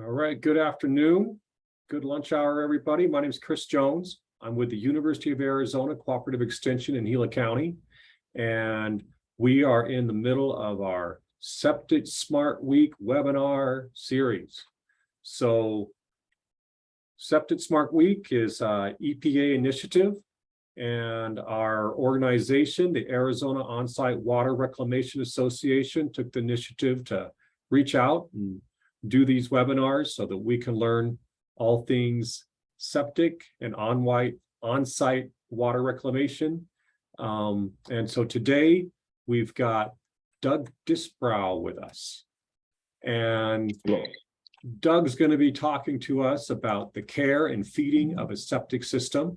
All right, good afternoon. Good lunch hour, everybody. My name is Chris Jones. I'm with the University of Arizona Cooperative Extension in Gila County. And we are in the middle of our Septic Smart Week webinar series. So Septic Smart Week is an EPA initiative, and our organization, the Arizona On-Site Water Reclamation Association, took the initiative to reach out and do these webinars so that we can learn all things septic and on-site water reclamation. And so today we've got Doug Disbrow with us. And Doug's going to be talking to us about the care and feeding of a septic system.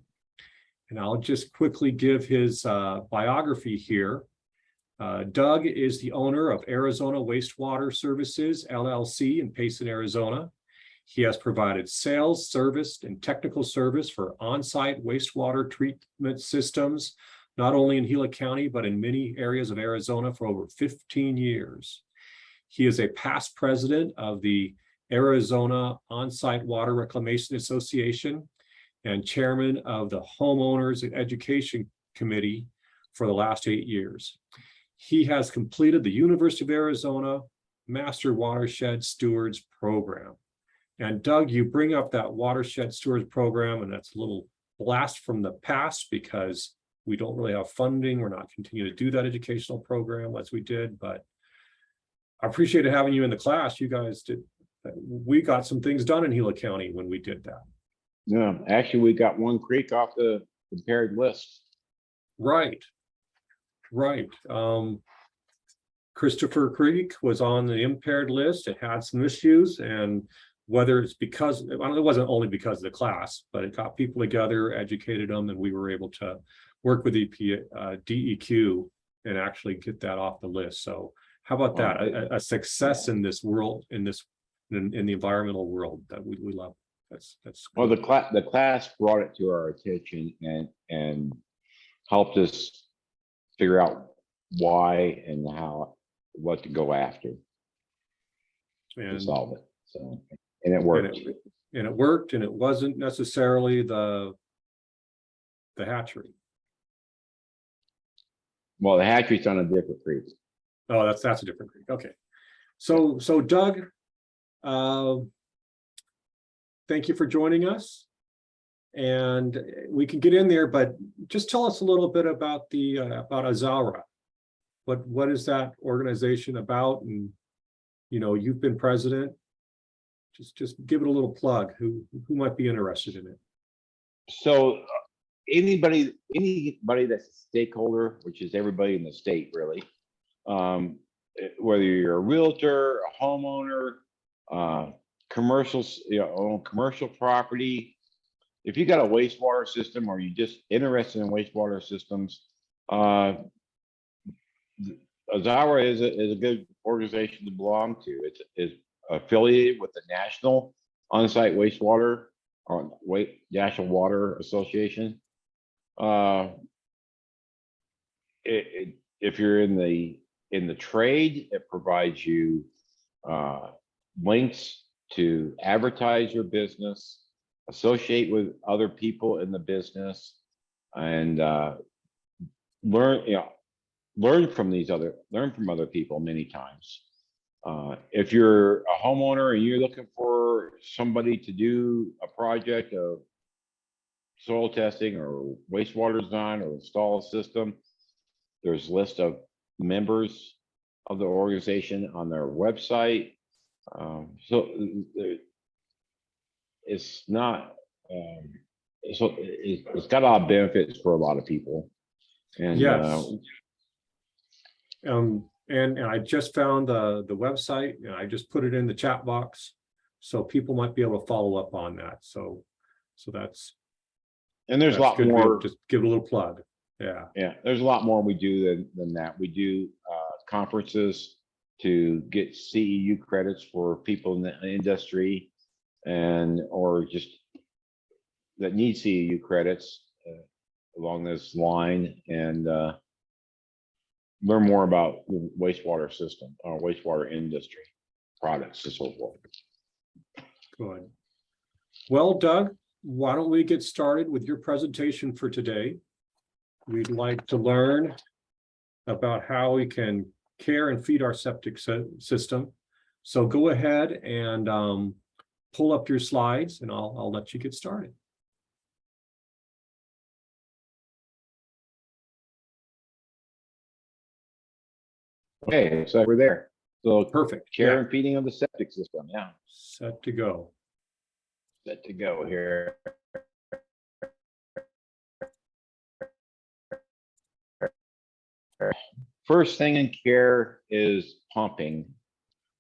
And I'll just quickly give his biography here. Doug is the owner of Arizona Wastewater Services, LLC in Payson, Arizona. He has provided sales, service, and technical service for on-site wastewater treatment systems, not only in Gila County, but in many areas of Arizona for over 15 years. He is a past president of the Arizona On-Site Water Reclamation Association and chairman of the Homeowners Education Committee for the last 8 years. He has completed the University of Arizona Master Watershed Stewards program. And Doug, you bring up that Watershed Stewards program, and that's a little blast from the past because we don't really have funding. We're not continuing to do that educational program as we did, but I appreciate having you in the class. You guys did, we got some things done in Gila County when we did that. Yeah, actually, we got one creek off the impaired list. Right. Christopher Creek was on the impaired list. It had some issues, and whether it's because, it wasn't only because of the class, but it got people together, educated them, and we were able to work with DEQ and actually get that off the list. So how about that? A success in this world, in the environmental world that we love. That's well, the class brought it to our attention and helped us figure out why and what to go after to solve it. So, and it worked. And it worked, and it wasn't necessarily the hatchery. Well, the hatchery's on a different creek. Oh, that's a different creek. Okay. So Doug, thank you for joining us. And we can get in there, but just tell us a little bit about about Azaura. What is that organization about? And you've been president. Just give it a little plug. Who might be interested in it? So anybody that's a stakeholder, which is everybody in the state, really, whether you're a realtor, a homeowner, commercials, own commercial property. If you got a wastewater system or you're just interested in wastewater systems, Azaura is a good organization to belong to. It's affiliated with the National On-Site Wastewater or National Water Association. If you're in the trade, it provides you links to advertise your business, associate with other people in the business, and learn from other people many times. If you're a homeowner and you're looking for somebody to do a project of soil testing or wastewater design or install a system, there's a list of members of the organization on their website. So it's not, so it's got a lot of benefits for a lot of people. And yes. And I just found the website, and I just put it in the chat box, so people might be able to follow up on that. So that's, and there's a lot more. Just give it a little plug. Yeah. There's a lot more we do than that. We do conferences to get CEU credits for people in the industry or just that need CEU credits along this line, and learn more about the wastewater system or wastewater industry products and so forth. Good. Well, Doug, why don't we get started with your presentation for today? We'd like to learn about how we can care and feed our septic system. So go ahead and pull up your slides and I'll let you get started. Okay, so we're there. So Perfect. care Yeah. and feeding of the septic system. Yeah, Set to go. set to go here. First thing in care is pumping.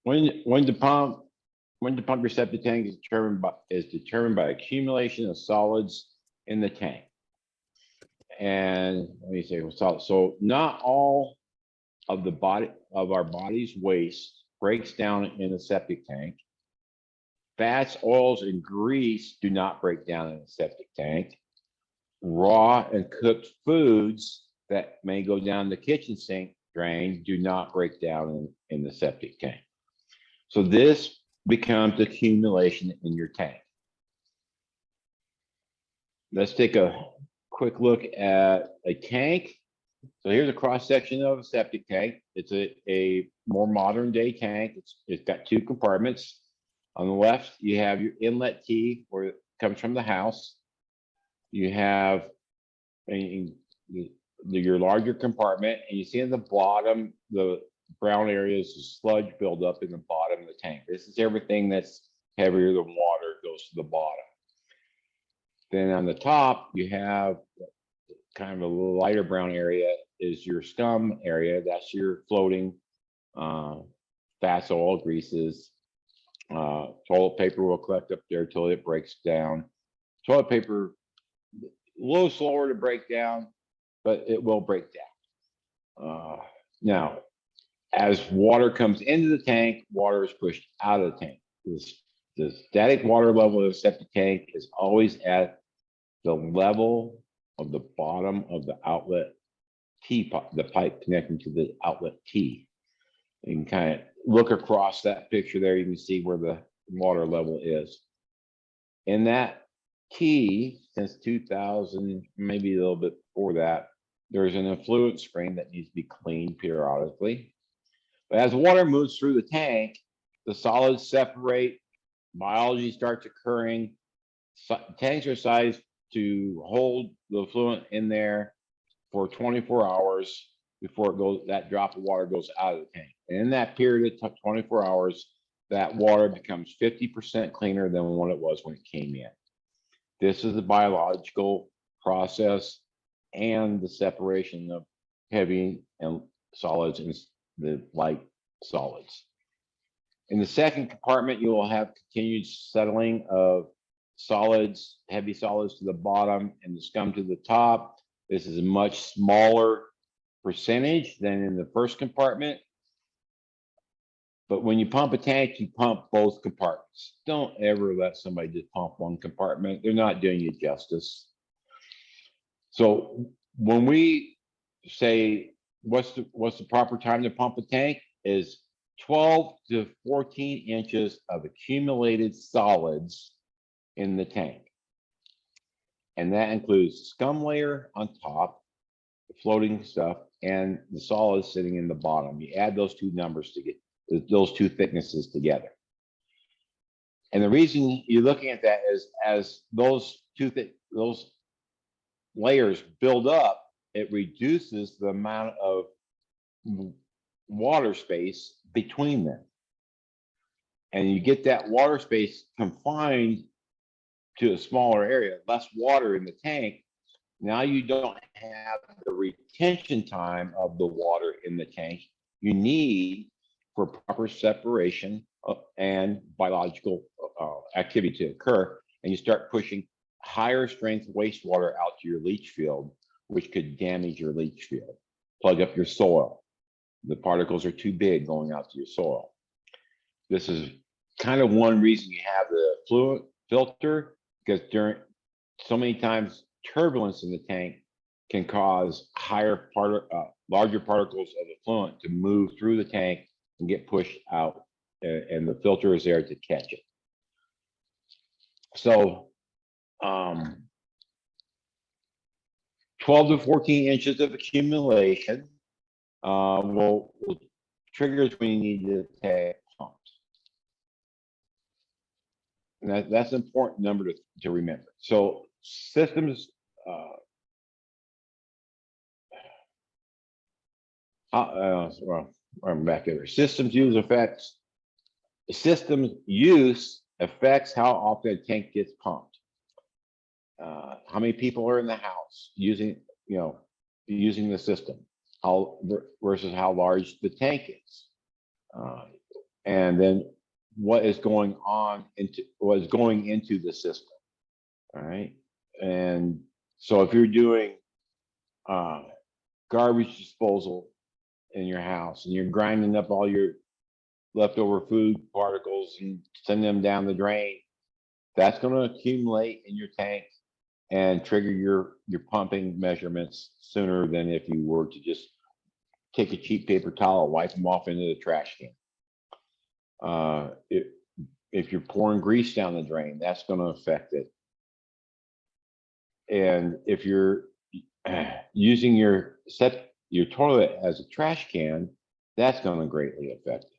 When to pump your septic tank is determined by accumulation of solids in the tank. And let me say solids. So not all of our body's waste breaks down in the septic tank. Fats, oils, and grease do not break down in the septic tank. Raw and cooked foods that may go down the kitchen sink drain do not break down in the septic tank. So this becomes accumulation in your tank. Let's take a quick look at a tank. So here's a cross section of a septic tank. It's a more modern day tank. It's got two compartments. On the left, you have your inlet key where it comes from the house. You have your larger compartment, and you see in the bottom, the brown area is the sludge buildup in the bottom of the tank. This is everything that's heavier than water goes to the bottom. Then on the top, you have kind of a little lighter brown area is your scum area. That's your floating fats, oil, greases. Toilet paper will collect up there till it breaks down. Toilet paper, a little slower to break down, but it will break down. Now, as water comes into the tank, water is pushed out of the tank. The static water level of the septic tank is always at the level of the bottom of the outlet T pipe, the pipe connecting to the outlet T. You can kind of look across that picture there. You can see where the water level is. In that T, since 2000, maybe a little bit before that, there's an effluent spring that needs to be cleaned periodically. But as water moves through the tank, the solids separate, biology starts occurring. Tanks are sized to hold the effluent in there for 24 hours before it goes, that drop of water goes out of the tank. And in that period of 24 hours, that water becomes 50% cleaner than what it was when it came in. This is the biological process and the separation of heavy and solids and the light solids. In the second compartment, you will have continued settling of solids, heavy solids to the bottom and the scum to the top. This is a much smaller percentage than in the first compartment. But when you pump a tank, you pump both compartments. Don't ever let somebody just pump one compartment. They're not doing you justice. So when we say what's the proper time to pump a tank is 12 to 14 inches of accumulated solids in the tank. And that includes scum layer on top, the floating stuff, and the solids sitting in the bottom. You add those two numbers to get those two thicknesses together. And the reason you're looking at that is as those those layers build up, it reduces the amount of water space between them. And you get that water space confined to a smaller area, less water in the tank. Now you don't have the retention time of the water in the tank you need for proper separation and biological activity to occur. And you start pushing higher strength wastewater out to your leach field, which could damage your leach field, plug up your soil. The particles are too big going out to your soil. This is kind of one reason you have the fluid filter, because during so many times turbulence in the tank can cause larger particles of effluent to move through the tank and get pushed out, and the filter is there to catch it. So 12 to 14 inches of accumulation will triggers when you need to take pumps. And that's an important number to remember. So systems, well, I'm back there. Systems use affects how often a tank gets pumped. How many people are in the house using the system? How versus how large the tank is, and then what is going into the system. All right, and so if you're doing garbage disposal in your house and you're grinding up all your leftover food particles and send them down the drain, that's going to accumulate in your tank and trigger your pumping measurements sooner than if you were to just take a cheap paper towel, wipe them off into the trash can. If you're pouring grease down the drain, that's going to affect it. And if you're using your toilet as a trash can, that's going to greatly affect it.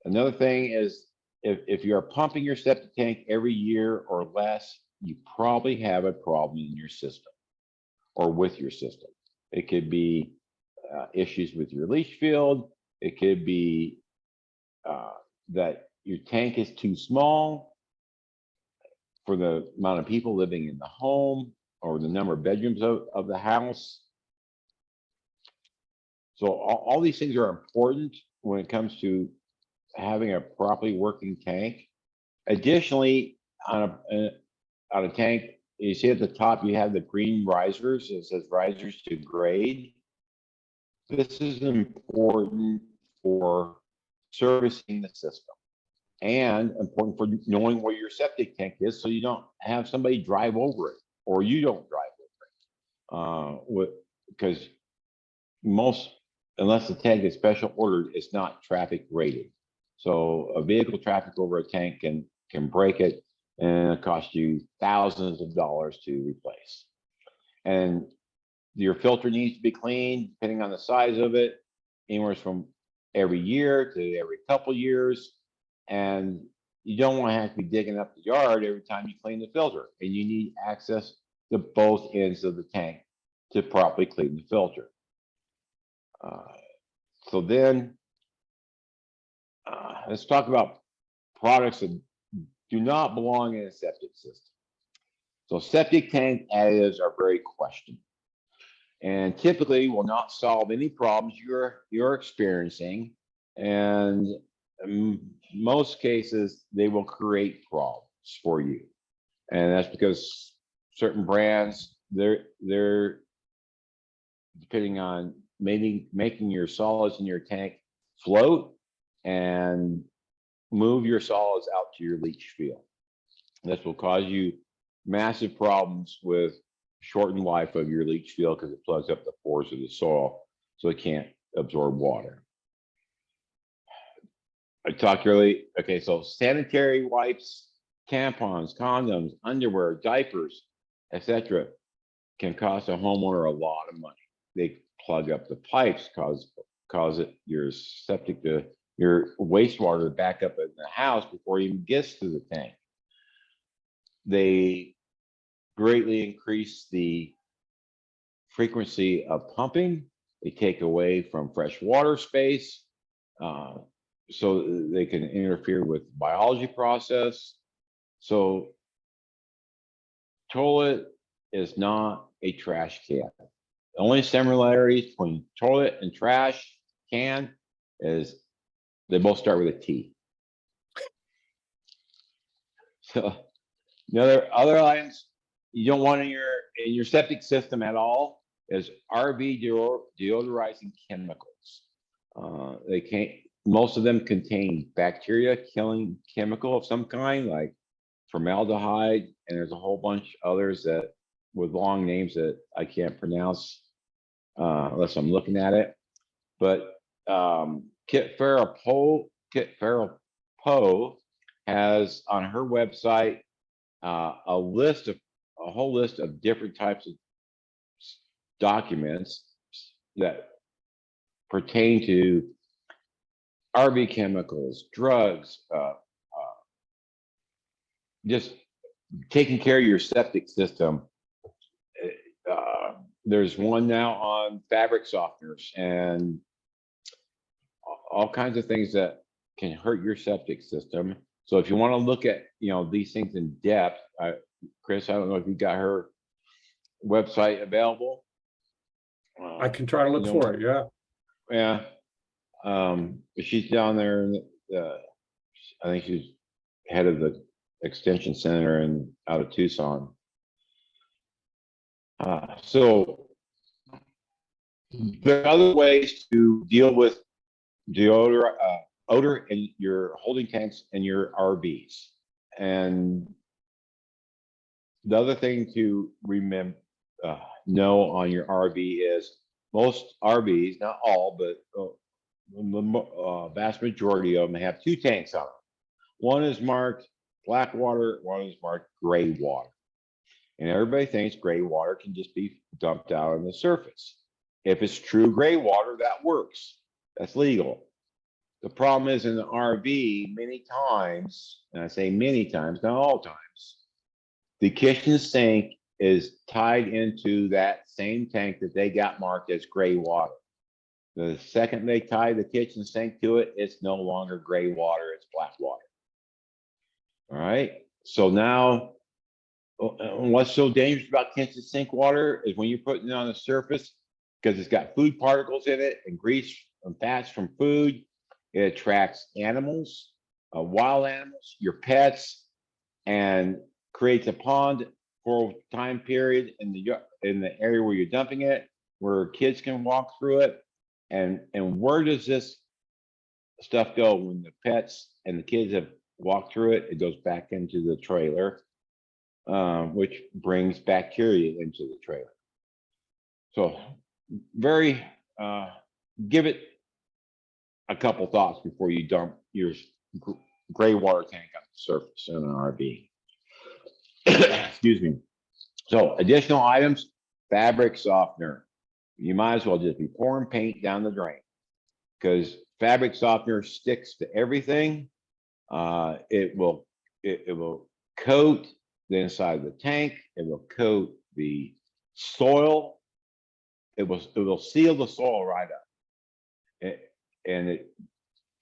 Another thing is if you're pumping your septic tank every year or less, you probably have a problem in your system or with your system. It could be issues with your leach field. It could be that your tank is too small for the amount of people living in the home or the number of bedrooms of the house. So all these things are important when it comes to having a properly working tank. Additionally, on a tank, you see at the top, you have the green risers. It says risers to grade. This is important for servicing the system and important for knowing where your septic tank is so you don't have somebody drive over it or you don't drive over it. Because unless the tank is special ordered, it's not traffic rated. So a vehicle traffic over a tank can break it and it costs you thousands of dollars to replace. And your filter needs to be cleaned depending on the size of it, anywhere from every year to every couple years. And you don't want to have to be digging up the yard every time you clean the filter. And you need access to both ends of the tank to properly clean the filter. So then let's talk about products that do not belong in a septic system. So septic tank additives are very questionable and typically will not solve any problems you're experiencing. And in most cases, they will create problems for you. And that's because certain brands, they're depending on making your solids in your tank float and move your solids out to your leach field. This will cause you massive problems with shortened life of your leach field because it plugs up the pores of the soil so it can't absorb water. I talked earlier, okay, so sanitary wipes, tampons, condoms, underwear, diapers, etc. can cost a homeowner a lot of money. They plug up the pipes, cause your wastewater to back up in the house before it even gets to the tank. They greatly increase the frequency of pumping. They take away from fresh water space, so they can interfere with the biology process. So toilet is not a trash can. The only similarities between toilet and trash can is they both start with a T. So the other items you don't want in your septic system at all is RV deodorizing chemicals. Most of them contain bacteria killing chemical of some kind like formaldehyde, and there's a whole bunch others that with long names that I can't pronounce unless I'm looking at it. But Kit Ferropo has on her website a whole list of different types of documents that pertain to RV chemicals, drugs, just taking care of your septic system. There's one now on fabric softeners and all kinds of things that can hurt your septic system. So if you want to look at, these things in depth, Chris, I don't know if you got her website available. I can try to look for it. Yeah. Yeah. She's down there in I think she's head of the extension center out of Tucson. So there are other ways to deal with odor in your holding tanks and your RVs. And the other thing to remember, know on your RV is most RVs, not all, but the vast majority of them have two tanks on them. One is marked black water, one is marked gray water. And everybody thinks gray water can just be dumped out on the surface. If it's true gray water, that works. That's legal. The problem is in the RV, many times, and I say many times, not all times, the kitchen sink is tied into that same tank that they got marked as gray water. The second they tie the kitchen sink to it, it's no longer gray water, it's black water. All right. So now, what's so dangerous about kitchen sink water is when you're putting it on the surface, because it's got food particles in it and grease and fats from food, it attracts animals, wild animals, your pets, and creates a pond for a time period in the area where you're dumping it, where kids can walk through it. And where does this stuff go when the pets and the kids have walked through it? It goes back into the trailer, which brings bacteria into the trailer. So give it a couple thoughts before you dump your gray water tank on the surface in an RV. Excuse me. So additional items, fabric softener. You might as well just be pouring paint down the drain, because fabric softener sticks to everything. It will coat the inside of the tank. It will coat the soil. It will seal the soil right up. And it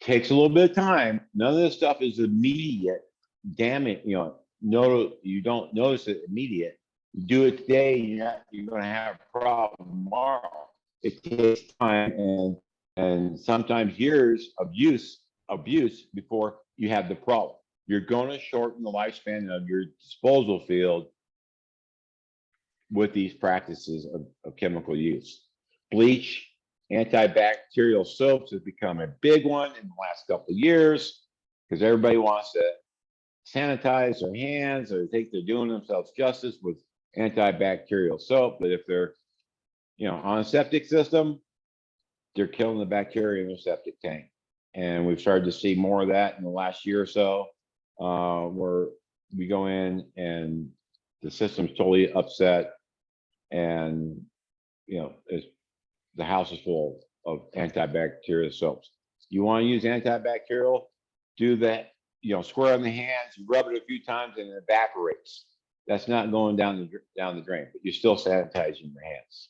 takes a little bit of time. None of this stuff is immediate damage. You don't notice it immediate. You do it today, you're going to have a problem tomorrow. It takes time and sometimes years of abuse before you have the problem. You're going to shorten the lifespan of your disposal field with these practices of chemical use. Bleach, antibacterial soaps has become a big one in the last couple of years because everybody wants to sanitize their hands, or think they're doing themselves justice with antibacterial soap. But if they're, on a septic system, they're killing the bacteria in their septic tank. And we've started to see more of that in the last year or so, where we go in and the system's totally upset, and the house is full of antibacterial soaps. You want to use antibacterial, do that, square on the hands, rub it a few times, and it evaporates. That's not going down the drain, but you're still sanitizing your hands.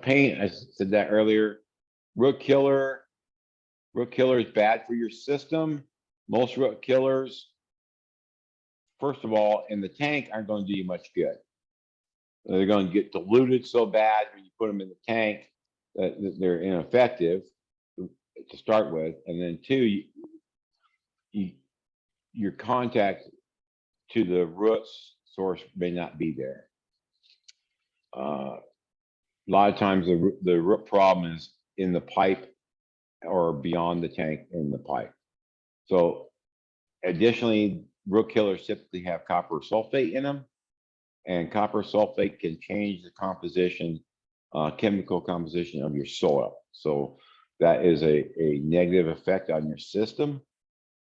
Paint, I said that earlier. Root killer is bad for your system. Most root killers, first of all, in the tank aren't going to do you much good. They're going to get diluted so bad when you put them in the tank that they're ineffective to start with. And then two, your contact to the root source may not be there. A lot of times the root problem is in the pipe or beyond the tank in the pipe. So additionally, root killers typically have copper sulfate in them, and copper sulfate can change the chemical composition of your soil. So that is a negative effect on your system.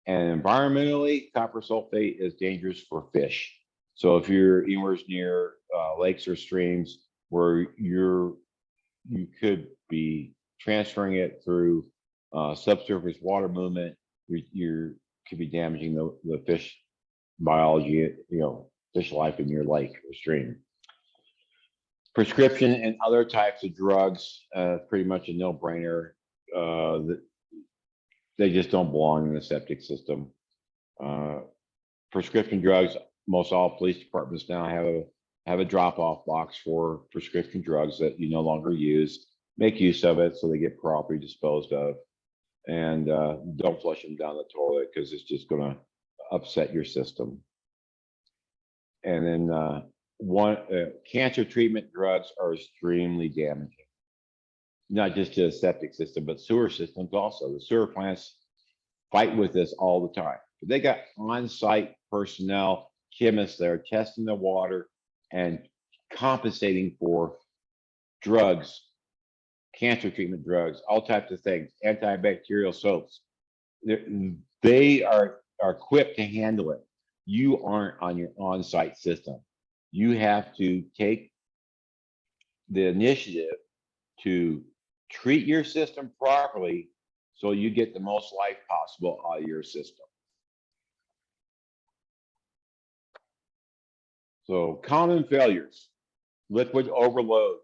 And environmentally, copper sulfate is dangerous for fish. So if you're anywhere near lakes or streams where you could be transferring it through subsurface water movement, you could be damaging the fish biology, fish life in your lake or stream. Prescription and other types of drugs, pretty much a no-brainer. They just don't belong in the septic system. Prescription drugs, most all police departments now have a drop-off box for prescription drugs that you no longer use. Make use of it so they get properly disposed of, and don't flush them down the toilet because it's just going to upset your system. And then cancer treatment drugs are extremely damaging, not just to the septic system, but sewer systems also. The sewer plants fight with this all the time. They got on-site personnel, chemists that are testing the water and compensating for drugs, cancer treatment drugs, all types of things, antibacterial soaps. They are equipped to handle it. You aren't on your on-site system. You have to take the initiative to treat your system properly so you get the most life possible out of your system. So common failures, liquid overload.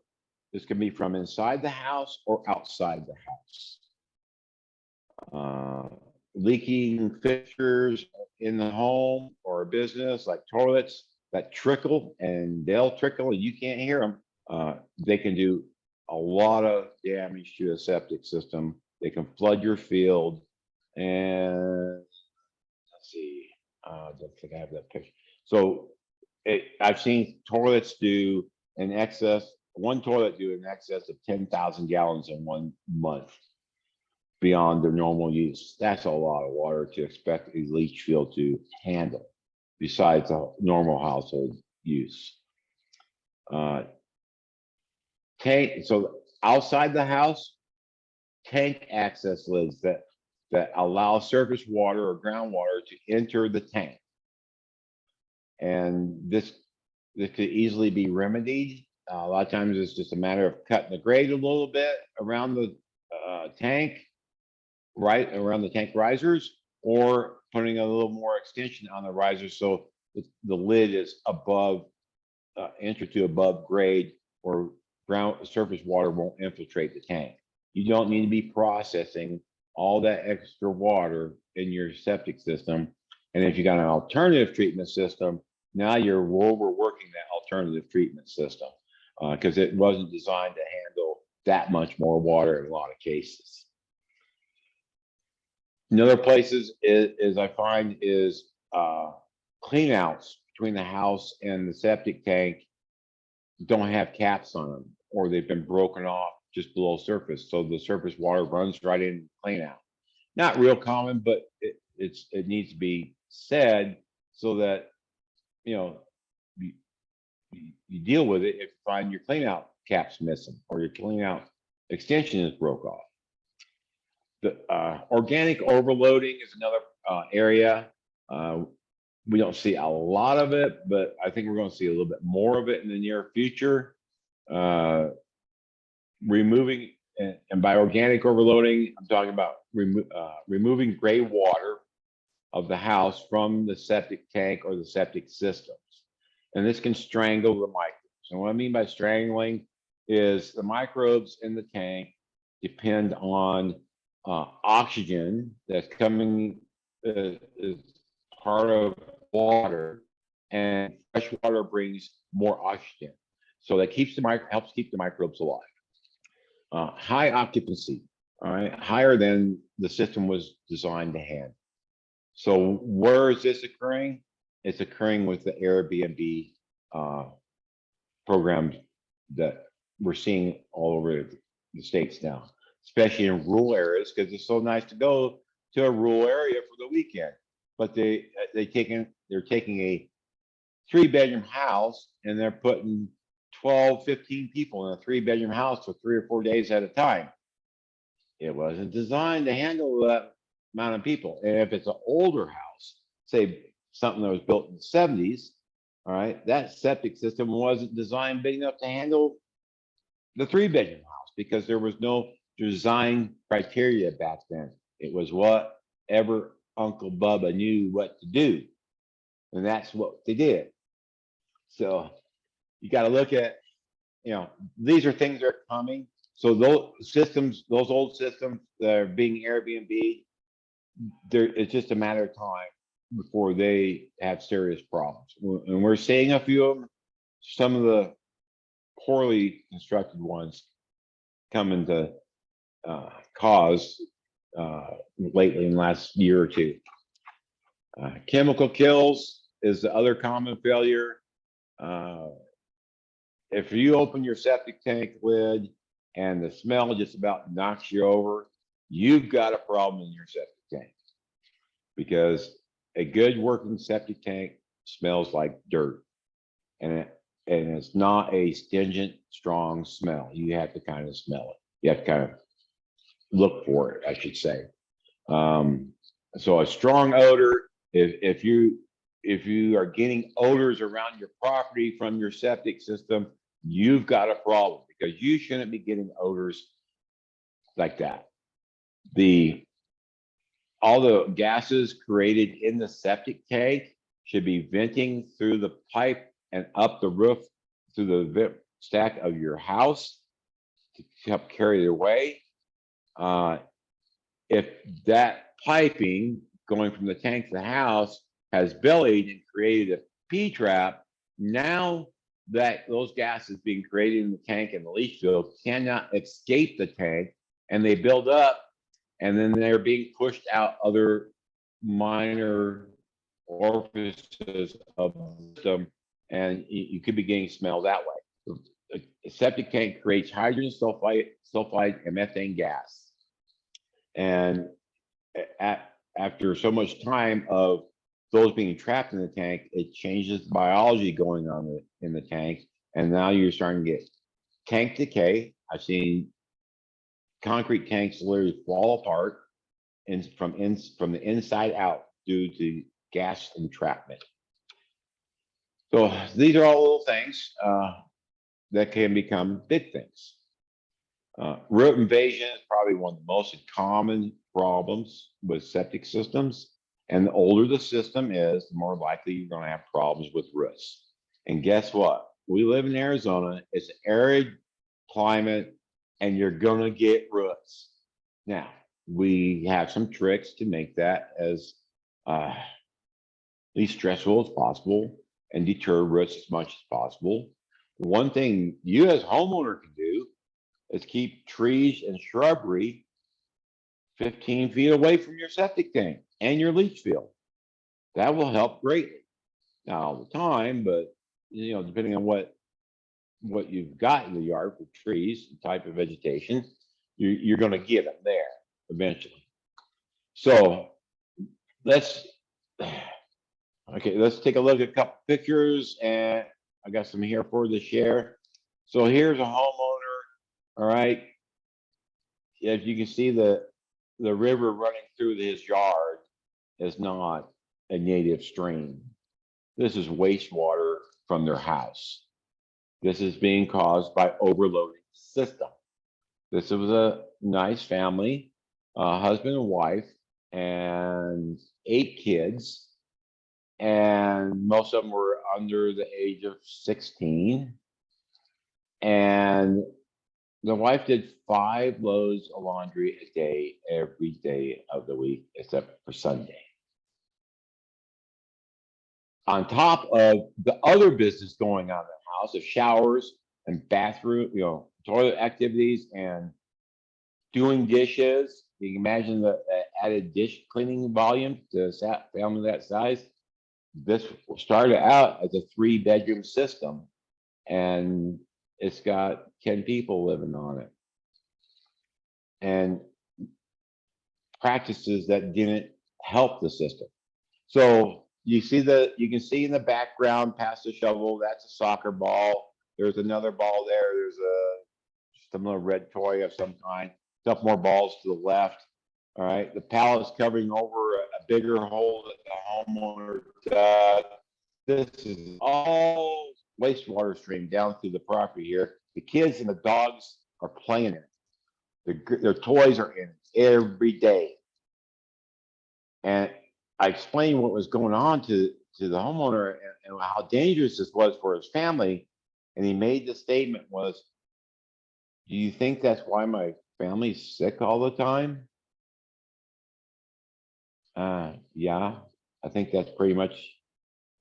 This can be from inside the house or outside the house. Leaking fixtures in the home or a business, like toilets that trickle, and they'll trickle and you can't hear them. They can do a lot of damage to a septic system. They can flood your field. And let's see, I don't think I have that picture. So I've seen toilets do one toilet do in excess of 10,000 gallons in 1 month beyond their normal use. That's a lot of water to expect a leach field to handle besides a normal household use. So outside the house, tank access lids that allow surface water or groundwater to enter the tank. And this could easily be remedied. A lot of times it's just a matter of cutting the grade a little bit around the tank, right around the tank risers, or putting a little more extension on the riser so the lid is above, inch or two above grade, or ground surface water won't infiltrate the tank. You don't need to be processing all that extra water in your septic system. And if you got an alternative treatment system, now you're overworking that alternative treatment system because it wasn't designed to handle that much more water in a lot of cases. In other places is I find is clean outs between the house and the septic tank don't have caps on them, or they've been broken off just below surface. So the surface water runs right in clean out. Not real common, but it needs to be said so that, you deal with it if you find your clean out caps missing or your clean out extension is broke off. The organic overloading is another area. We don't see a lot of it, but I think we're going to see a little bit more of it in the near future. Removing, and by organic overloading, I'm talking about removing gray water of the house from the septic tank or the septic systems. And this can strangle the microbes. And what I mean by strangling is the microbes in the tank depend on oxygen that's coming as part of water, and fresh water brings more oxygen. So that helps keep the microbes alive. High occupancy, all right, higher than the system was designed to handle. So where is this occurring? It's occurring with the Airbnb programs that we're seeing all over the States now, especially in rural areas, because it's so nice to go to a rural area for the weekend. But they're taking a 3-bedroom house and they're putting 12, 15 people in a 3-bedroom house for 3 or 4 days at a time. It wasn't designed to handle that amount of people. And if it's an older house, say something that was built in the 70s, all right, that septic system wasn't designed big enough to handle the 3-bedroom house because there was no design criteria back then. It was whatever Uncle Bubba knew what to do. And that's what they did. So you got to look at, these are things that are coming. So those systems, those old systems that are being Airbnb, it's just a matter of time before they have serious problems. And we're seeing a few of them. Some of the poorly constructed ones come into cause lately in the last year or two. Chemical kills is the other common failure. If you open your septic tank lid and the smell just about knocks you over, you've got a problem in your septic tank, because a good working septic tank smells like dirt, and it's not a stringent, strong smell. You have to kind of smell it. You have to kind of look for it, I should say. So a strong odor, if you are getting odors around your property from your septic system, you've got a problem, because you shouldn't be getting odors like that. All the gases created in the septic tank should be venting through the pipe and up the roof through the vent stack of your house to help carry it away. If that piping going from the tank to the house has bellied and created a P-trap, now that those gases being created in the tank and the leach field cannot escape the tank, and they build up, and then they're being pushed out other minor orifices of them, and you could be getting smell that way. A septic tank creates hydrogen sulfide and methane gas. And after so much time of those being trapped in the tank, it changes the biology going on in the tank. And now you're starting to get tank decay. I've seen concrete tanks literally fall apart from the inside out due to gas entrapment. So these are all little things that can become big things. Root invasion is probably one of the most common problems with septic systems. And the older the system is, the more likely you're going to have problems with roots. And guess what? We live in Arizona. It's an arid climate, and you're going to get roots. Now, we have some tricks to make that as least stressful as possible and deter roots as much as possible. One thing you as a homeowner can do is keep trees and shrubbery 15 feet away from your septic tank and your leach field. That will help greatly. Not all the time, but depending on what you've got in the yard for trees, the type of vegetation, you're going to get them there eventually. So let's take a look at a couple pictures, and I got some here for the share. So here's a homeowner. All right. As you can see, the river running through his yard is not a native stream. This is wastewater from their house. This is being caused by overloading the system. This was a nice family, husband and wife, and 8 kids. And most of them were under the age of 16. And the wife did 5 loads of laundry a day, every day of the week, except for Sunday. On top of the other business going on in the house of showers and bathroom, toilet activities and doing dishes. You can imagine the added dish cleaning volume to a family that size. This started out as a 3-bedroom system, and it's got 10 people living on it. And practices that didn't help the system. So you can see in the background past the shovel, that's a soccer ball. There's another ball there. There's just a little red toy of some kind. A couple more balls to the left. All right, the pallets covering over a bigger hole that the homeowner dug. This is all wastewater stream down through the property here. The kids and the dogs are playing in it. Their toys are in it every day. And I explained what was going on to the homeowner and how dangerous this was for his family. And he made the statement was, do you think that's why my family's sick all the time? Yeah, I think that's pretty much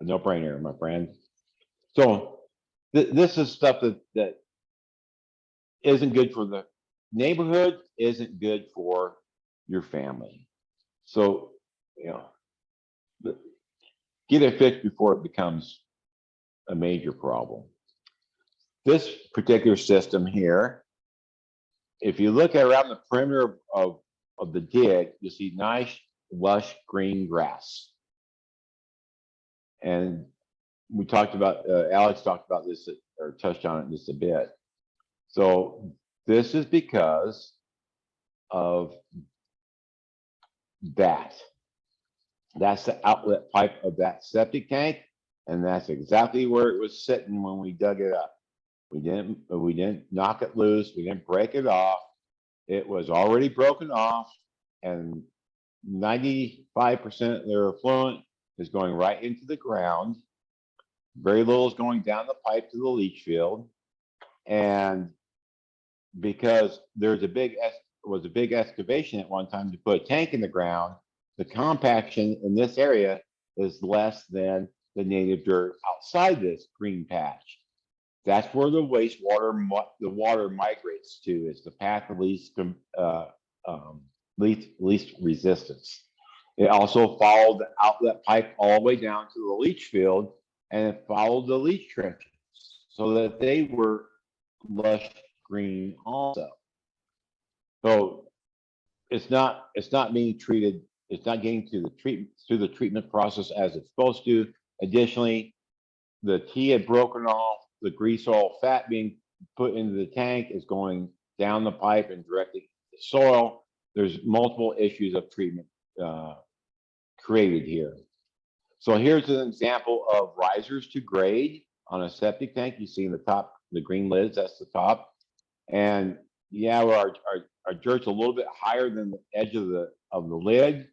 a no-brainer, my friend. So this is stuff that isn't good for the neighborhood, isn't good for your family. So, you know, get it fixed before it becomes a major problem. This particular system here, if you look around the perimeter of the dig, you'll see nice, lush green grass. And we talked about, Alex talked about this, or touched on it just a bit. So this is because of that. That's the outlet pipe of that septic tank, and that's exactly where it was sitting when we dug it up. We didn't knock it loose. We didn't break it off. It was already broken off, and 95% of their effluent is going right into the ground. Very little is going down the pipe to the leach field. And because was a big excavation at one time to put a tank in the ground, the compaction in this area is less than the native dirt outside this green patch. That's where the water migrates to. It's the path of least resistance. It also followed the outlet pipe all the way down to the leach field, and it followed the leach trenches so that they were lush green also. So it's not being treated. It's not getting to through the treatment process as it's supposed to. Additionally, the tea had broken off. The grease, oil, fat being put into the tank is going down the pipe and directly into the soil. There's multiple issues of treatment created here. So here's an example of risers to grade on a septic tank. You see in the top, the green lids, that's the top. And yeah, our dirt's a little bit higher than the edge of the lid,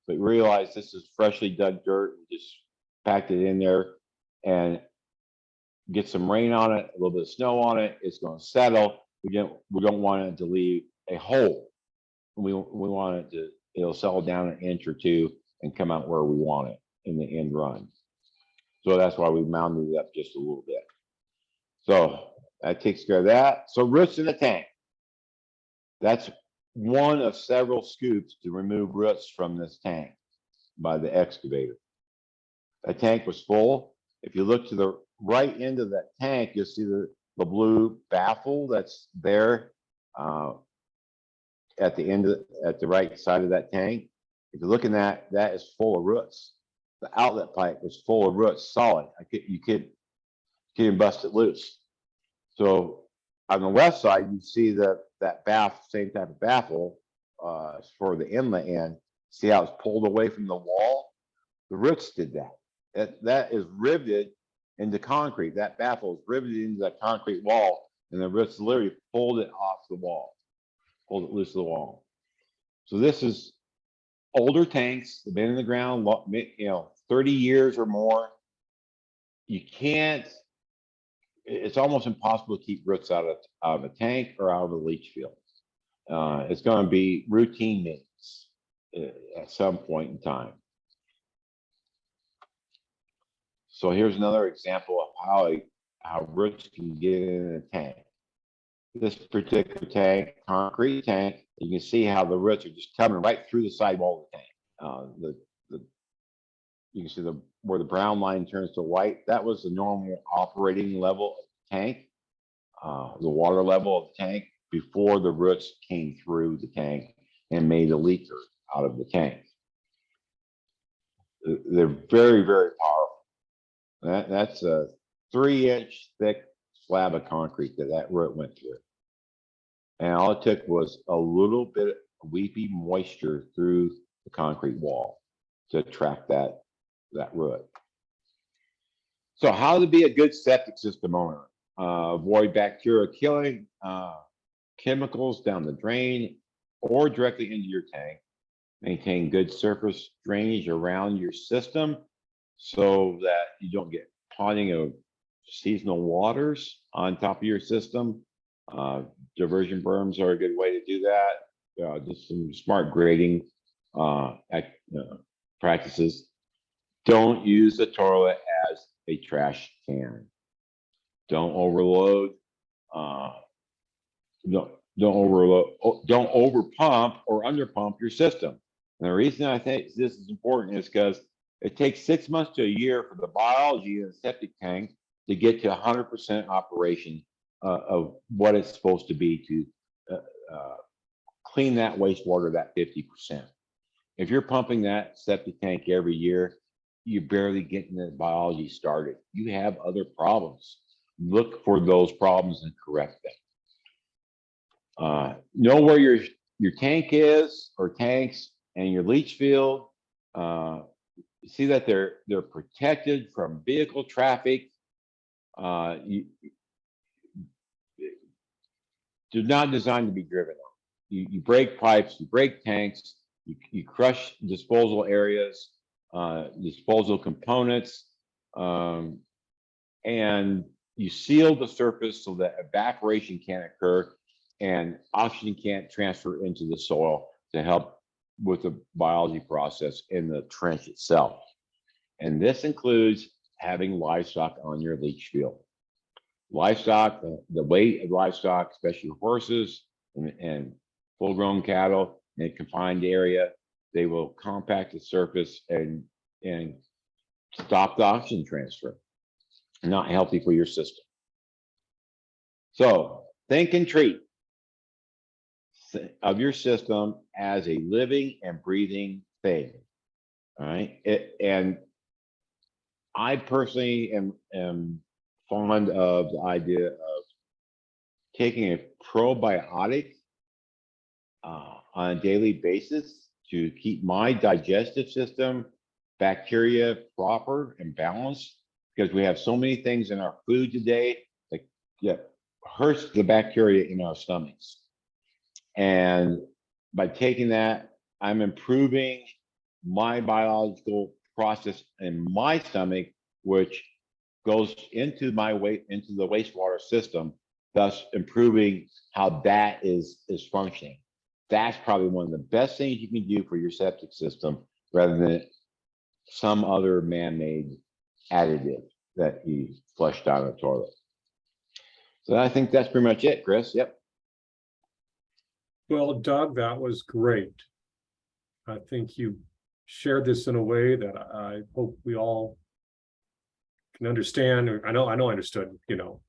but realize this is freshly dug dirt. We just packed it in there and get some rain on it, a little bit of snow on it. It's going to settle. We don't want it to leave a hole. We want it to, it'll settle down an inch or two and come out where we want it in the end run. So that's why we mounded it up just a little bit. So that takes care of that. So roots in the tank. That's one of several scoops to remove roots from this tank by the excavator. That tank was full. If you look to the right end of that tank, you'll see the blue baffle that's there at the end at the right side of that tank. If you look in that is full of roots. The outlet pipe was full of roots, solid. You couldn't bust it loose. So on the west side, you see that baffle, same type of baffle for the inlet end. See how it's pulled away from the wall? The roots did that. That is riveted into concrete. That baffle is riveted into that concrete wall, and the roots literally pulled it off the wall, pulled it loose of the wall. So this is older tanks. They've been in the ground, 30 years or more. You can't. It's almost impossible to keep roots out of a tank or out of a leach field. It's going to be routine maintenance at some point in time. So here's another example of how roots can get in a tank. This particular tank, concrete tank, you can see how the roots are just coming right through the sidewall of the tank. You can see where the brown line turns to white. That was the normal operating level of the tank, the water level of the tank before the roots came through the tank and made a leaker out of the tank. They're very, very powerful. That's a 3-inch thick slab of concrete that root went through. And all it took was a little bit weepy moisture through the concrete wall to attract that root. So how to be a good septic system owner? Avoid bacteria killing chemicals down the drain or directly into your tank. Maintain good surface drainage around your system so that you don't get ponding of seasonal waters on top of your system. Diversion berms are a good way to do that. Just some smart grading practices. Don't use the toilet as a trash can. Don't overload. Don't overload. Don't overpump or underpump your system. And the reason I think this is important is because it takes 6 months to a year for the biology in the septic tank to get to 100% operation of what it's supposed to be to clean that wastewater, that 50%. If you're pumping that septic tank every year, you're barely getting the biology started. You have other problems. Look for those problems and correct them. Know where your tank is or tanks and your leach field. See that they're protected from vehicle traffic. They're not designed to be driven on. You break pipes, you break tanks, you crush disposal areas, disposal components, and you seal the surface so that evaporation can't occur and oxygen can't transfer into the soil to help with the biology process in the trench itself. And this includes having livestock on your leach field. Livestock, the weight of livestock, especially horses and full-grown cattle in a confined area, they will compact the surface and stop the oxygen transfer. Not healthy for your system. So think and treat of your system as a living and breathing thing. All right. And I personally am fond of the idea of taking a probiotic on a daily basis to keep my digestive system, bacteria proper and balanced, because we have so many things in our food today that hurts the bacteria in our stomachs. And by taking that, I'm improving my biological process in my stomach, which goes into into the wastewater system, thus improving how that is functioning. That's probably one of the best things you can do for your septic system, rather than some other man-made additive that you flush down the toilet. So I think that's pretty much it, Chris. Yep. Well, Doug, that was great. I think you shared this in a way that I hope we all can understand. I know I understood.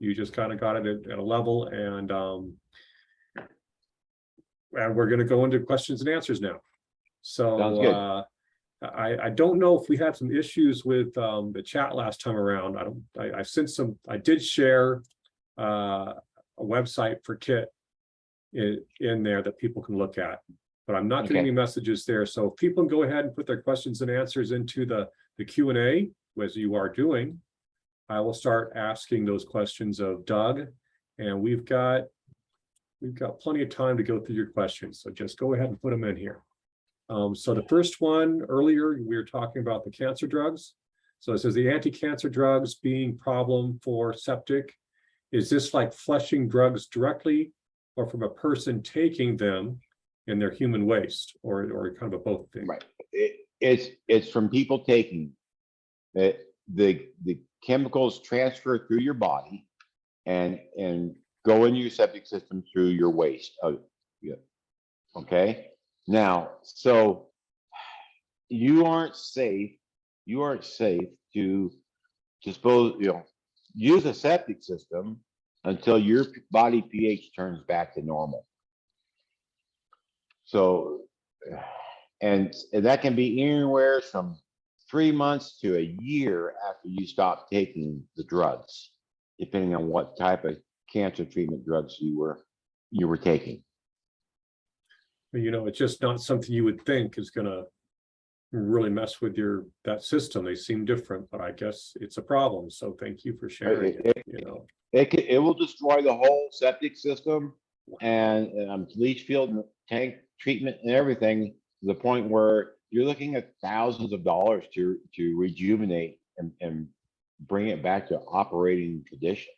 You just kind of got it at a level, and we're going to go into questions and answers now. So I don't know if we had some issues with the chat last time around. I sent some. I did share a website for Kit in there that people can look at, but I'm not getting any messages there. So if people can go ahead and put their questions and answers into the Q&A, as you are doing, I will start asking those questions of Doug, and we've got plenty of time to go through your questions. So just go ahead and put them in here. So the first one, earlier we were talking about the cancer drugs. So it says the anti-cancer drugs being problem for septic. Is this like flushing drugs directly, or from a person taking them in their human waste, or kind of a both thing? Right. It's from people taking it. The chemicals transfer through your body and go into your septic system through your waste. Okay. Now, so you aren't safe to dispose, use a septic system until your body pH turns back to normal. So, and that can be anywhere from 3 months to a year after you stop taking the drugs, depending on what type of cancer treatment drugs you were taking. You know, it's just not something you would think is gonna really mess with that system. They seem different, but I guess it's a problem. So thank you for sharing it, you know. It will destroy the whole septic system and leach field and tank treatment and everything to the point where you're looking at thousands of dollars to rejuvenate and bring it back to operating condition.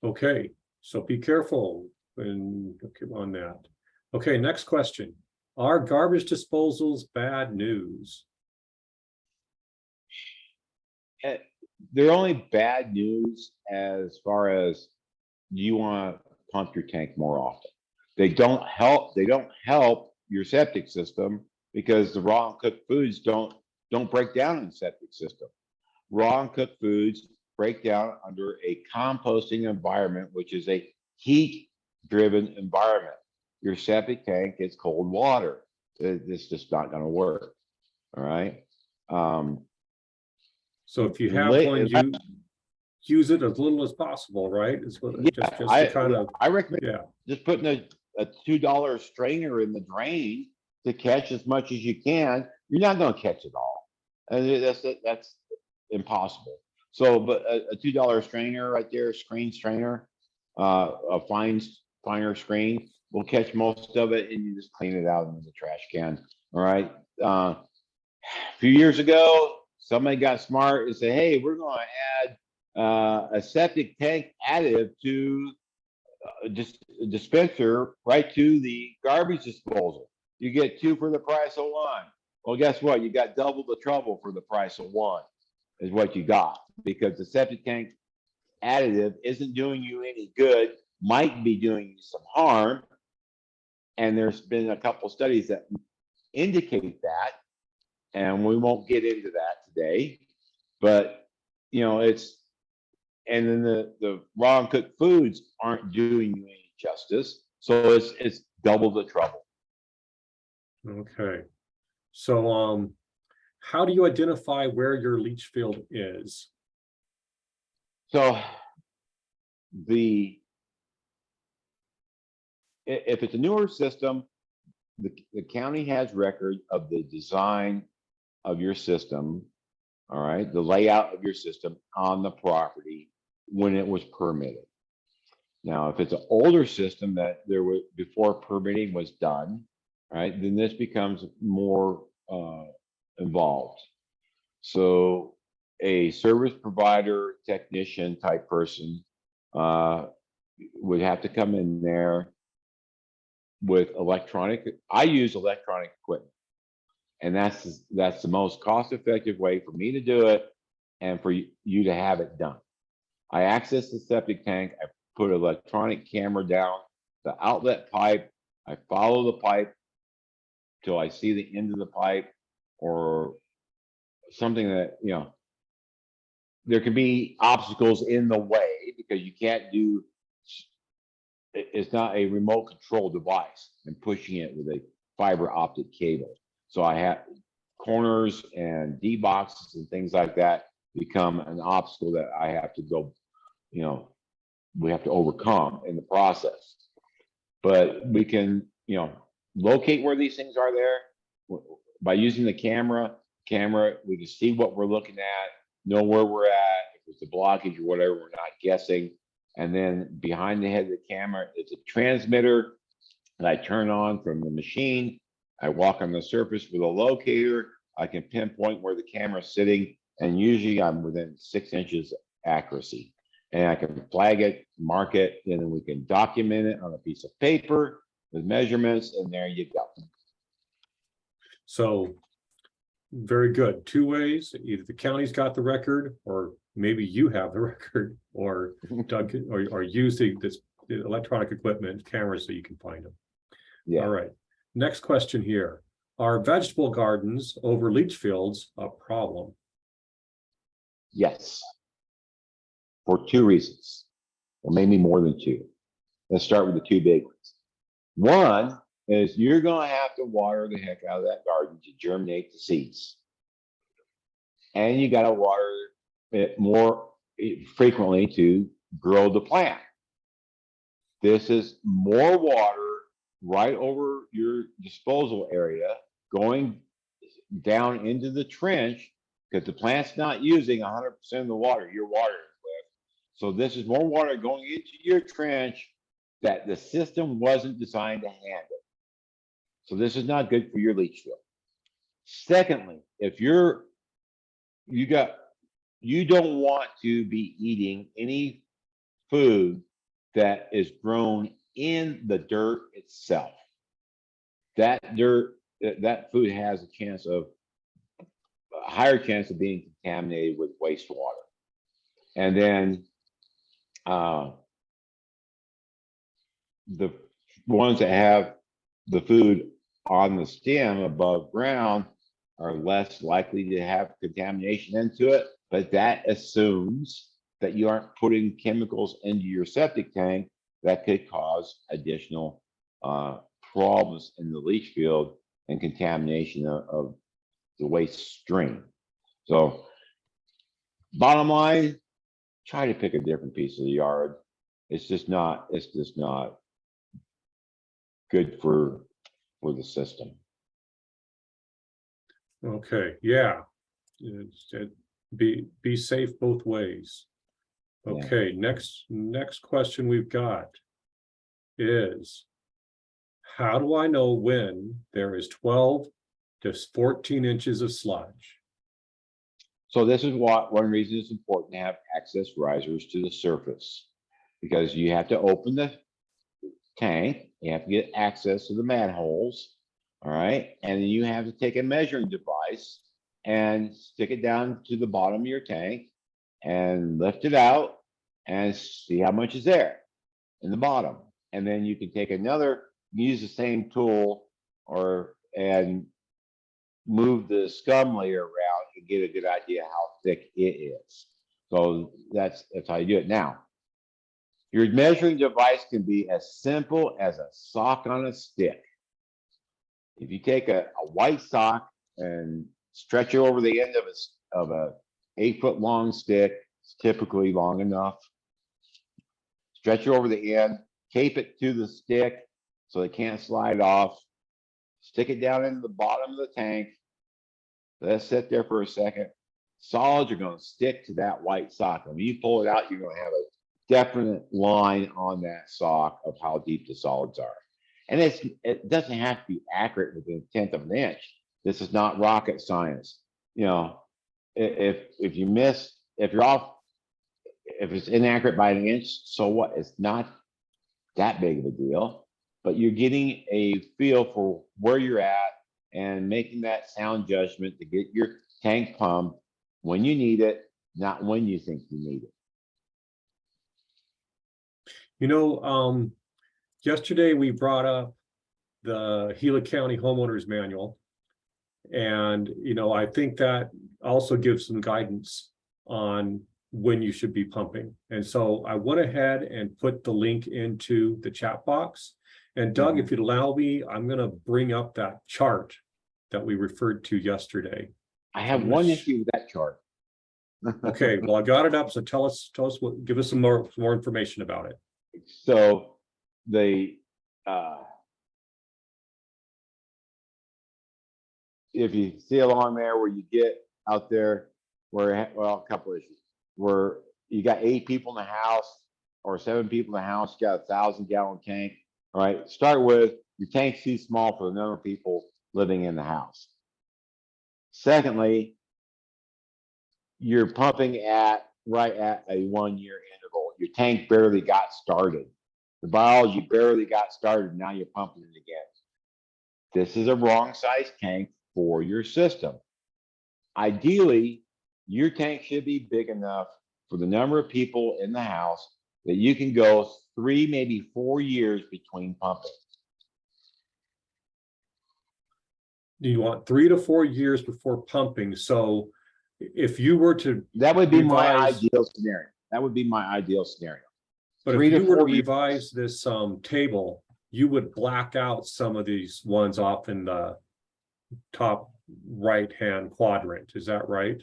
Okay, so be careful on that. Okay, next question. Are garbage disposals bad news? They're only bad news as far as you want to pump your tank more often. They don't help your septic system because the raw and cooked foods don't break down in the septic system. Raw and cooked foods break down under a composting environment, which is a heat-driven environment. Your septic tank is cold water. It's just not going to work. All right. So if you have one, you use it as little as possible, right? Is what just to kind of. I recommend just putting a $2 strainer in the drain to catch as much as you can. You're not going to catch it all, and that's impossible. So, but a $2 strainer right there, screen strainer, a finer screen will catch most of it, and you just clean it out into the trash can. All right. A few years ago, somebody got smart and said, "Hey, we're going to add a septic tank additive to a dispenser right to the garbage disposal. You get 2 for the price of 1." Well, guess what? You got double the trouble for the price of 1 is what you got, because the septic tank additive isn't doing you any good, might be doing you some harm. And there's been a couple studies that indicate that, and we won't get into that today, but you know, and then the raw and cooked foods aren't doing you any justice. So it's double the trouble. Okay. So how do you identify where your leach field is? So if it's a newer system, the county has record of the design of your system, all right, the layout of your system on the property when it was permitted. Now, if it's an older system that there was before permitting was done, right, then this becomes more involved. So a service provider, technician type person would have to come in there with I use electronic equipment, and that's the most cost-effective way for me to do it and for you to have it done. I access the septic tank, I put an electronic camera down the outlet pipe, I follow the pipe till I see the end of the pipe or something that, you know, there can be obstacles in the way because you can't do, it's not a remote control device and pushing it with a fiber optic cable. So I have corners and D boxes and things like that become an obstacle that I have to go, you know, we have to overcome in the process. But we can, you know, locate where these things are there by using the camera. We can see what we're looking at, know where we're at, if it's a blockage or whatever, we're not guessing. And then behind the head of the camera is a transmitter that I turn on from the machine. I walk on the surface with a locator. I can pinpoint where the camera's sitting, and usually I'm within 6 inches accuracy. And I can flag it, mark it, and then we can document it on a piece of paper with measurements, and there you go. So very good. 2 ways: either the county's got the record, or maybe you have the record, or Doug, or use the electronic equipment, cameras, so you can find them. Yeah. All right. Next question here: are vegetable gardens over leach fields a problem? Yes, for 2 reasons, or maybe more than 2. Let's start with the 2 big ones. One is you're going to have to water the heck out of that garden to germinate the seeds. And you got to water it more frequently to grow the plant. This is more water right over your disposal area, going down into the trench, because the plant's not using 100% of the water your water is with. So this is more water going into your trench that the system wasn't designed to handle. So this is not good for your leach field. Secondly, if you don't want to be eating any food that is grown in the dirt itself. That food has a higher chance of being contaminated with wastewater. And then the ones that have the food on the stem above ground are less likely to have contamination into it, but that assumes that you aren't putting chemicals into your septic tank that could cause additional problems in the leach field and contamination of the waste stream. So bottom line, try to pick a different piece of the yard. It's just not good for the system. Okay, yeah. Be safe both ways. Okay, yeah. Next question we've got is, how do I know when there is 12 to 14 inches of sludge? So this is one reason it's important to have access risers to the surface, because you have to open the tank, you have to get access to the manholes, all right? And then you have to take a measuring device and stick it down to the bottom of your tank and lift it out and see how much is there in the bottom. And then you can take use the same tool and move the scum layer around and get a good idea how thick it is. So that's how you do it. Now, your measuring device can be as simple as a sock on a stick. If you take a white sock and stretch it over the end of a 8-foot long stick, it's typically long enough. Stretch it over the end, tape it to the stick so it can't slide off. Stick it down into the bottom of the tank. Let it sit there for a second. Solids are going to stick to that white sock. When you pull it out, you're going to have a definite line on that sock of how deep the solids are. And it doesn't have to be accurate within a 1/10 of an inch. This is not rocket science. You know, if you miss, if you're off, if it's inaccurate by an inch, so what? It's not that big of a deal, but you're getting a feel for where you're at and making that sound judgment to get your tank pumped when you need it, not when you think you need it. You know, yesterday we brought up the Gila County Homeowners Manual. And, you know, I think that also gives some guidance on when you should be pumping. And so I went ahead and put the link into the chat box. And Doug, if you'd allow me, I'm going to bring up that chart that we referred to yesterday. I have one issue with that chart. Okay, well, I got it up. So tell us give us some more information about it. So if you see along there where you get out there a couple issues where you got 8 people in the house or 7 people in the house, you got a 1,000-gallon tank. All right, start with your tank's too small for the number of people living in the house. Secondly, you're pumping right at a 1-year interval. Your tank barely got started. The biology barely got started. Now you're pumping it again. This is a wrong size tank for your system. Ideally, your tank should be big enough for the number of people in the house that you can go 3, maybe 4 years between pumping. Do you want 3 to 4 years before pumping? So if you were to that would be my ideal scenario. That would be my ideal scenario. But if you were to revise this table, you would black out some of these ones off in the top right-hand quadrant. Is that right?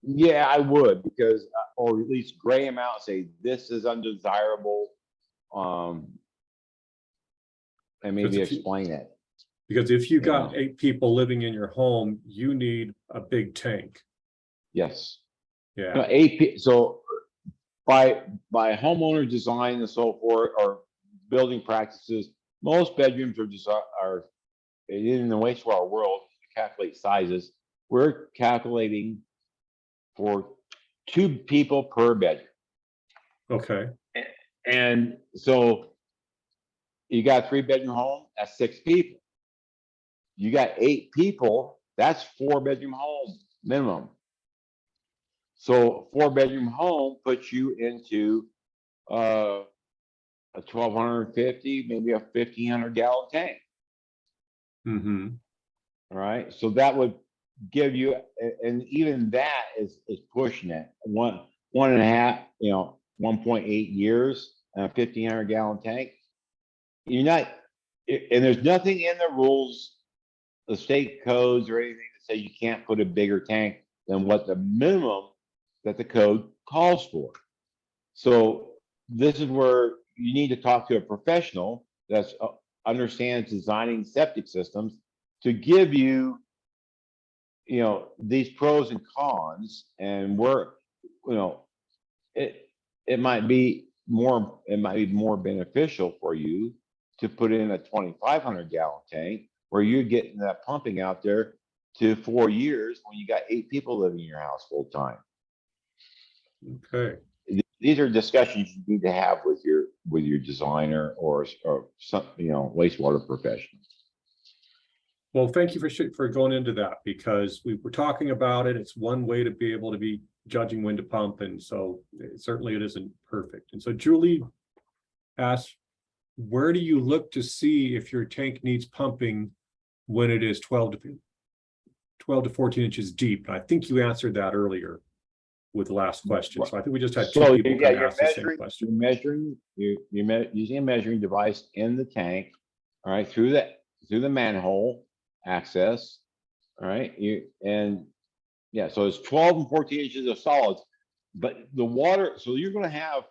Yeah, I would, because, or at least gray them out and say, this is undesirable. and maybe if you- explain it. Because if you got Yeah. 8 people living in your home, you need a big tank. Yes. Yeah. No, so by homeowner design and so forth, or building practices, most bedrooms are in the wastewater world, to calculate sizes. We're calculating for 2 people per bedroom. Okay. And so you got a 3-bedroom home, that's 6 people. You got 8 people, that's 4-bedroom home minimum. So 4-bedroom home puts you into a 1,250, maybe a 1,500 gallon tank. Mm-hmm. All right. So that would give you, and even that is pushing it. One and a half, 1.8 years and a 1,500 gallon tank. You're not, and there's nothing in the rules, the state codes or anything that say you can't put a bigger tank than what the minimum that the code calls for. So this is where you need to talk to a professional that understands designing septic systems to give you, these pros and cons, and it might be more beneficial for you to put in a 2,500 gallon tank where you're getting that pumping out there to 4 years when you got 8 people living in your house full time. Okay. These are discussions you need to have with your designer or some, wastewater professional. Well, thank you for going into that, because we were talking about it. It's one way to be able to be judging when to pump, and so certainly it isn't perfect. And so Julie asked, where do you look to see if your tank needs pumping when it is 12 to 14 inches deep? And I think you answered that earlier with the last question. So I think we just had 2 people kind of ask the same question. You're measuring, you're using a measuring device in the tank, all right, through the manhole access, all right, so it's 12 and 14 inches of solids, but the water, so you're going to have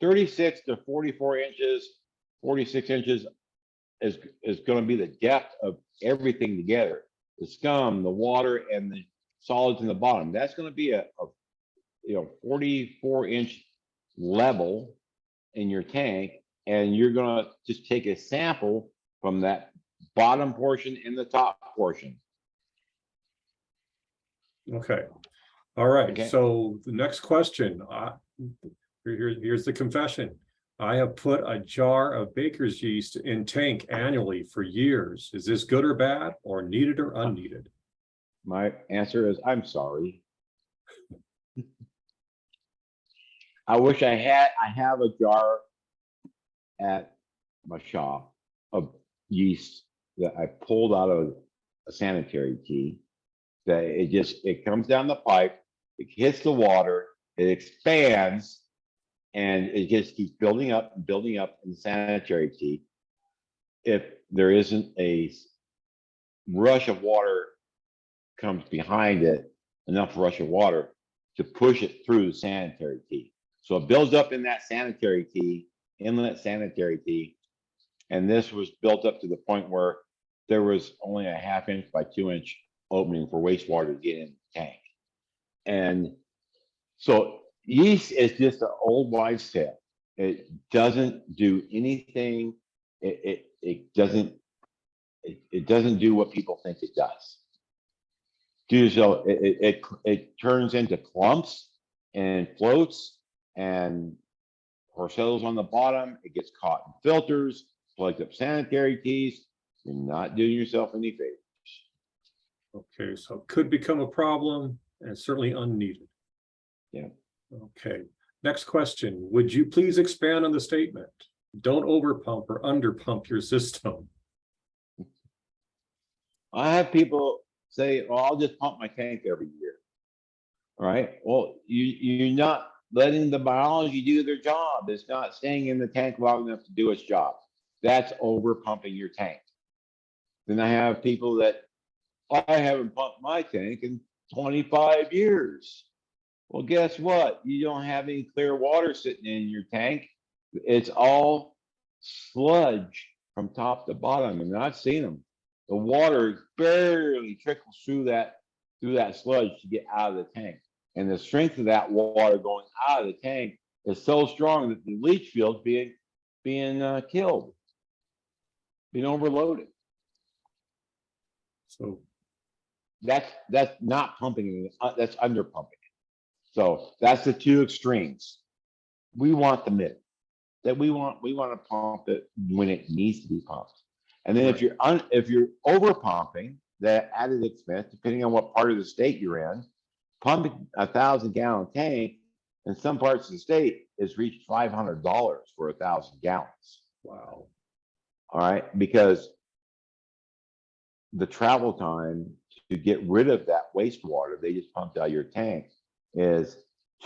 36 to 44 inches, 46 inches is going to be the depth of everything together, the scum, the water, and the solids in the bottom. That's going to be a 44-inch level in your tank, and you're going to just take a sample from that bottom portion and the top portion. Okay. All right. Okay. So the next question, here's the confession. I have put a jar of baker's yeast in tank annually for years. Is this good or bad, or needed or unneeded? My answer is, I'm sorry. I wish I have a jar at my shop of yeast that I pulled out of a sanitary key, that it comes down the pipe, it hits the water, it expands, and it just keeps building up and building up in the sanitary key. If there isn't a rush of water comes behind it, enough rush of water to push it through the sanitary key. So it builds up in that sanitary key, inlet sanitary key, and this was built up to the point where there was only a 1/2 inch by 2 inch opening for wastewater to get in the tank. And so yeast is just an old wives' tale. It doesn't do anything. It doesn't do what people think it does. So it turns into clumps and floats and or settles on the bottom. It gets caught in filters, plugs up sanitary keys. You're not doing yourself any favors. Okay, so it could become a problem, and certainly unneeded. Yeah. Okay, next question. Would you please expand on the statement? Don't overpump or underpump your system. I have people say, "Well, I'll just pump my tank every year." All right. Well, you're not letting the biology do their job. It's not staying in the tank long enough to do its job. That's over pumping your tank. Then I have people that, I haven't pumped my tank in 25 years. Well, guess what? You don't have any clear water sitting in your tank. It's all sludge from top to bottom, and I've seen them. The water barely trickles through that sludge to get out of the tank, and the strength of that water going out of the tank is so strong that the leach field's being killed, being overloaded. So That's not pumping, that's under pumping. So that's the two extremes. We want the mid. That we want to pump it when it needs to be pumped. And then Right. if you're over pumping, that added expense, depending on what part of the state you're in, pumping 1,000-gallon tank in some parts of the state has reached $500 for 1,000 gallons. Wow. All right, because the travel time to get rid of that wastewater they just pumped out of your tank is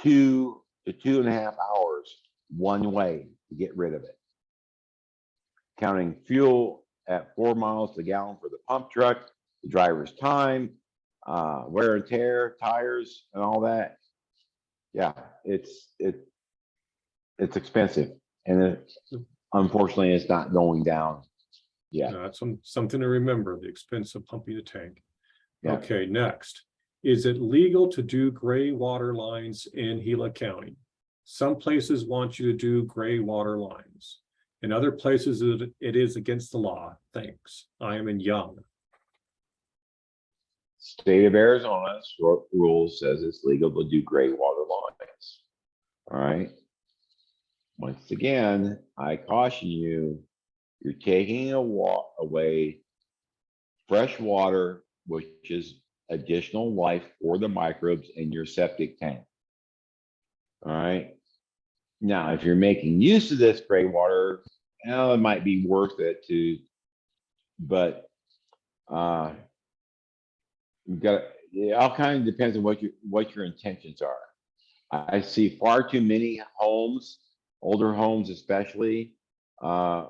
2 to 2.5 hours one way to get rid of it. Counting fuel at 4 miles to the gallon for the pump truck, the driver's time, wear and tear, tires, and all that. Yeah, it's expensive, and unfortunately, it's not going down yet. That's something to remember, the expense of pumping the tank. Yeah. Okay, next. Is it legal to do gray water lines in Gila County? Some places want you to do gray water lines. In other places, it is against the law. Thanks. I am in Young. State of Arizona's rule says it's legal to do gray water lines. All right. Once again, I caution you, you're taking away fresh water, which is additional life for the microbes in your septic tank. All right. Now, if you're making use of this gray water, well, it might be worth it to, but you've got, it all kind of depends on what your intentions are. I see far too many homes, older homes especially. I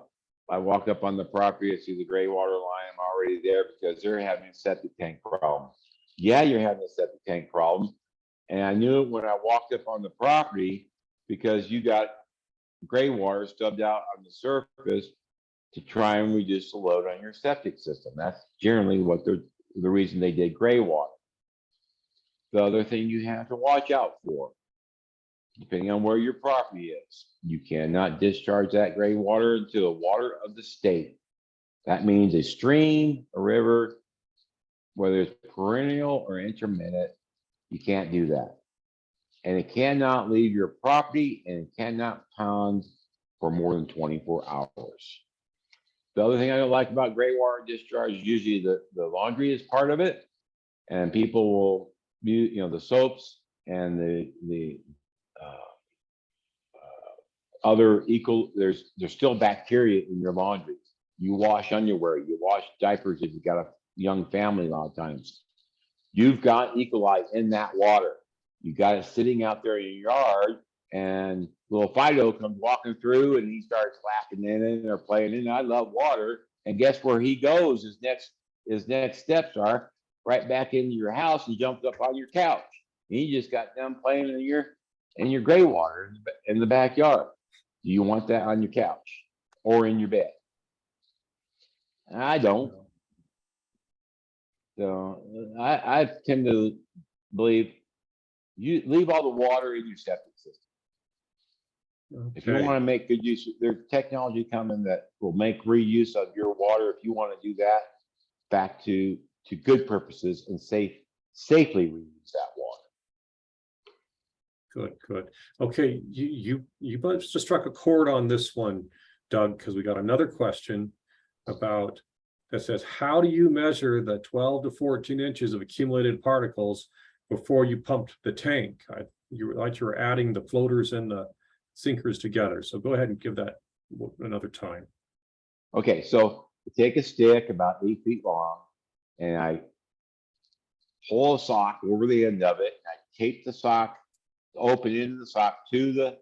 walk up on the property, I see the gray water line, I'm already there because they're having a septic tank problem. Yeah, you're having a septic tank problem. And I knew it when I walked up on the property because you got gray water stubbed out on the surface to try and reduce the load on your septic system. That's generally what the reason they did gray water. The other thing you have to watch out for, depending on where your property is, you cannot discharge that gray water into the water of the state. That means a stream, a river, whether it's perennial or intermittent, you can't do that. And it cannot leave your property, and it cannot pond for more than 24 hours. The other thing I don't like about gray water discharge is usually the laundry is part of it, and people will use, the soaps and the other there's still bacteria in your laundry. You wash underwear, you wash diapers if you've got a young family a lot of times. You've got E. coli in that water. You got it sitting out there in your yard, and little Fido comes walking through and he starts laughing in it or playing in it. I love water. And guess where he goes? His next steps are right back into your house and jumps up on your couch. And he just got done playing in your gray water in the backyard. Do you want that on your couch or in your bed? I don't. So I tend to believe you leave all the water in your septic system. Okay. If you want to make good use, there's technology coming that will make reuse of your water. If you want to do that, back to good purposes and safely reuse that water. Good. Okay, you just struck a chord on this one, Doug, because we got another question about that says, how do you measure the 12 to 14 inches of accumulated particles before you pumped the tank? You were adding the floaters and the sinkers together. So go ahead and give that another time. Okay, so take a stick about 8 feet long, and I pull a sock over the end of it, and I tape the sock, the open end of the sock to the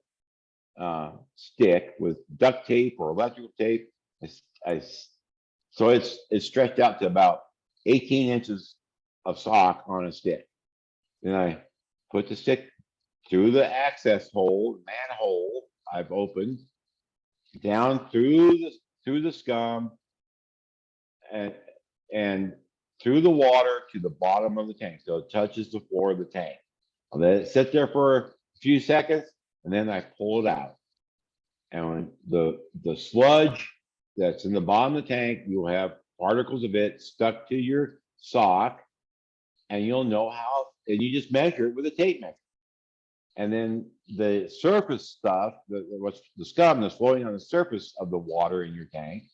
stick with duct tape or electrical tape. So it's stretched out to about 18 inches of sock on a stick. Then I put the stick through the access hole, manhole I've opened, down through through the scum and through the water to the bottom of the tank. So it touches the floor of the tank. I'll let it sit there for a few seconds and then I pull it out. And when the sludge that's in the bottom of the tank, you'll have particles of it stuck to your sock, and you'll know how, and you just measure it with a tape measure. And then the surface stuff, what's the scum that's floating on the surface of the water in your tank,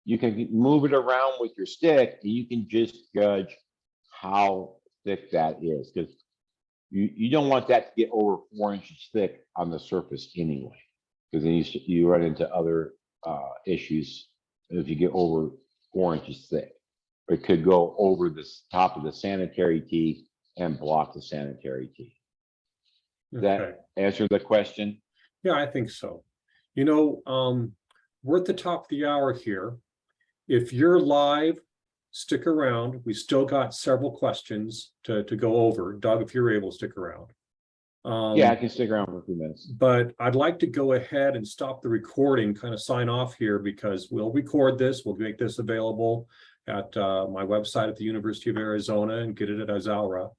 you can move it around with your stick and you can just judge how thick that is, because you don't want that to get over 4 inches thick on the surface anyway, because then you run into other issues if you get over 4 inches thick. It could go over the top of the sanitary tee and block the sanitary tee. Does that answer the question? Yeah, I think so. You know, we're at the top of the hour here. If you're live, stick around. We still got several questions to go over. Doug, if you're able to stick around. Yeah, I can stick around for a few minutes. But I'd like to go ahead and stop the recording, kind of sign off here, because we'll record this. We'll make this available at my website at the University of Arizona and get it at Azaura.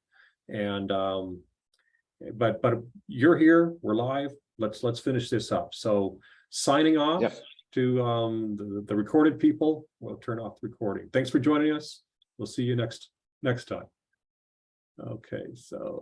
And but you're here, we're live. Let's finish this up. So signing off. Yep. To the recorded people, we'll turn off the recording. Thanks for joining us. We'll see you next time. Okay, so.